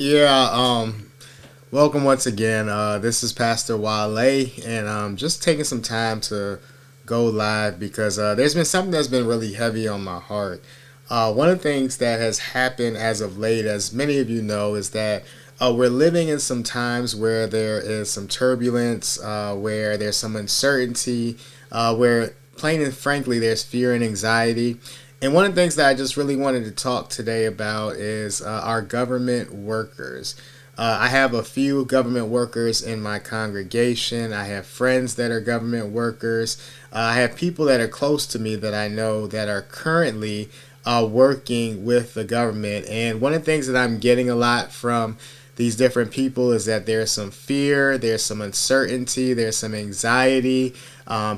Yeah, welcome once again. This is Pastor Wale, and just taking some time to go live because there's been something that's been really heavy on my heart. One of the things that has happened as of late, as many of you know, is that we're living in some times where there is some turbulence, where there's some uncertainty, where plain and frankly, there's fear and anxiety. And one of the things that I just really wanted to talk today about is our government workers. I have a few government workers in my congregation. I have friends that are government workers. I have people that are close to me that I know that are currently working with the government. And one of the things that I'm getting a lot from these different people is that there's some fear, there's some uncertainty, there's some anxiety.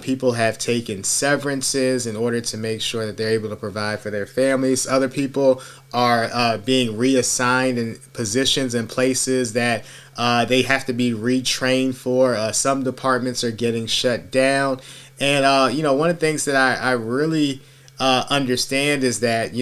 People have taken severances in order to make sure that they're able to provide for their families. Other people are being reassigned in positions and places that they have to be retrained for. Some departments are getting shut down. And, one of the things that I really understand is that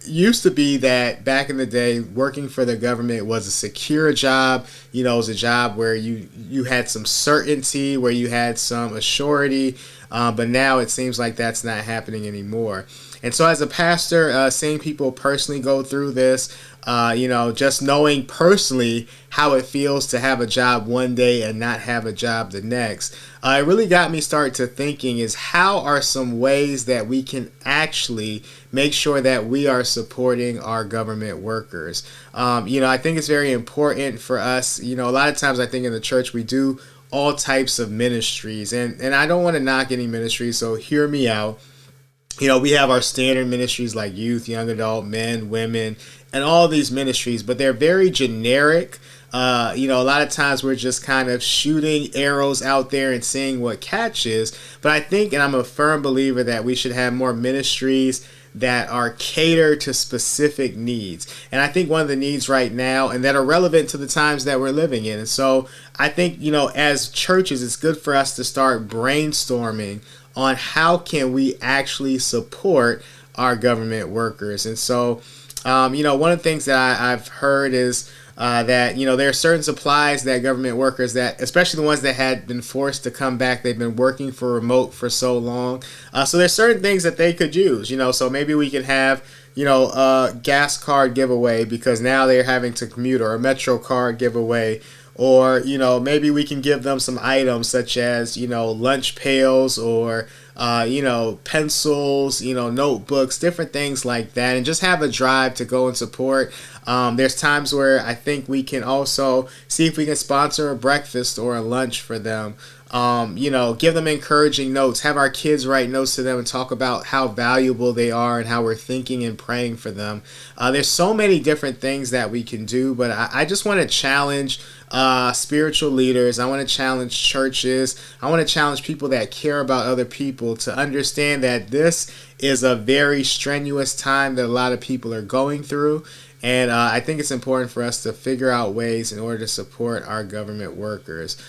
used to be that back in the day working for the government was a secure job. It was a job where you had some certainty, where you had some assurity, but now it seems like that's not happening anymore. And so as a pastor, seeing people personally go through this, just knowing personally how it feels to have a job one day and not have a job the next, it really got me start to thinking is how are some ways that we can actually make sure that we are supporting our government workers. I think it's very important for us. A lot of times I think in the church we do all types of ministries, and I don't want to knock any ministries, so hear me out. We have our standard ministries like youth, young adult, men, women, and all these ministries, but they're very generic. A lot of times we're just kind of shooting arrows out there and seeing what catches. But I think, and I'm a firm believer, that we should have more ministries that are catered to specific needs. And I think one of the needs right now, and that are relevant to the times that we're living in. And so I think, as churches, it's good for us to start brainstorming on how can we actually support our government workers. And so, one of the things that I've heard is that, there are certain supplies that government workers that, especially the ones that had been forced to come back, they've been working for remote for so long. So there's certain things that they could use, so maybe we can have, a gas card giveaway because now they're having to commute, or a Metro card giveaway. Or, maybe we can give them some items such as, lunch pails or, pencils, notebooks, different things like that, and just have a drive to go and support. There's times where I think we can also see if we can sponsor a breakfast or a lunch for them. Give them encouraging notes, have our kids write notes to them and talk about how valuable they are and how we're thinking and praying for them. There's so many different things that we can do, but I just want to challenge spiritual leaders. I want to challenge churches. I want to challenge people that care about other people to understand that this is a very strenuous time that a lot of people are going through. And I think it's important for us to figure out ways in order to support our government workers.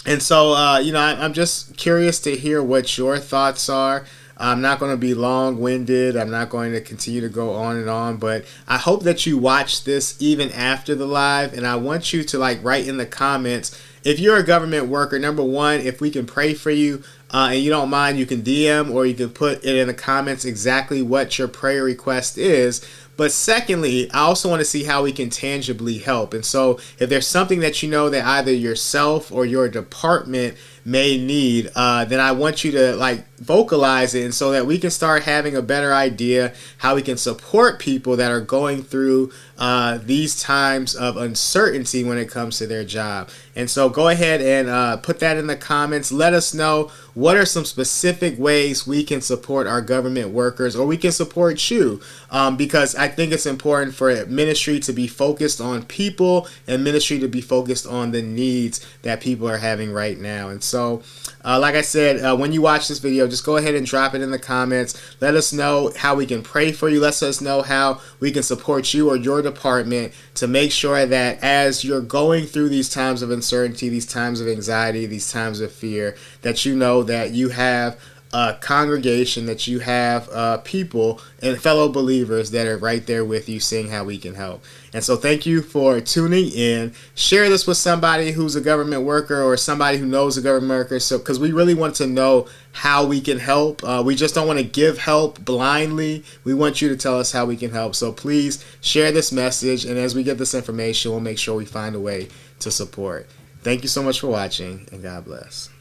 And so, I'm just curious to hear what your thoughts are. I'm not going to be long-winded. I'm not going to continue to go on and on, but I hope that you watch this even after the live, and I want you to write in the comments if you're a government worker. Number one, if we can pray for you, and you don't mind, you can DM or you can put it in the comments exactly what your prayer request is. But secondly, I also want to see how we can tangibly help. And so if there's something that that either yourself or your department may need, then I want you to vocalize it, and so that we can start having a better idea how we can support people that are going through these times of uncertainty when it comes to their job. And so go ahead and put that in the comments. Let us know what are some specific ways we can support our government workers, or we can support you, because I think it's important for ministry to be focused on people and ministry to be focused on the needs that people are having right now. And so, like I said, when you watch this video, just go ahead and drop it in the comments. Let us know how we can pray for you. Let us know how we can support you or your department to make sure that as you're going through these times of uncertainty, these times of anxiety, these times of fear, that you know that you have a congregation, that you have people and fellow believers that are right there with you, seeing how we can help. And so thank you for tuning in. Share this with somebody who's a government worker or somebody who knows a government worker, so because we really want to know how we can help. We just don't want to give help blindly. We want you to tell us how we can help. So please share this message, and as we get this information, we'll make sure we find a way to support. Thank you so much for watching, and God bless.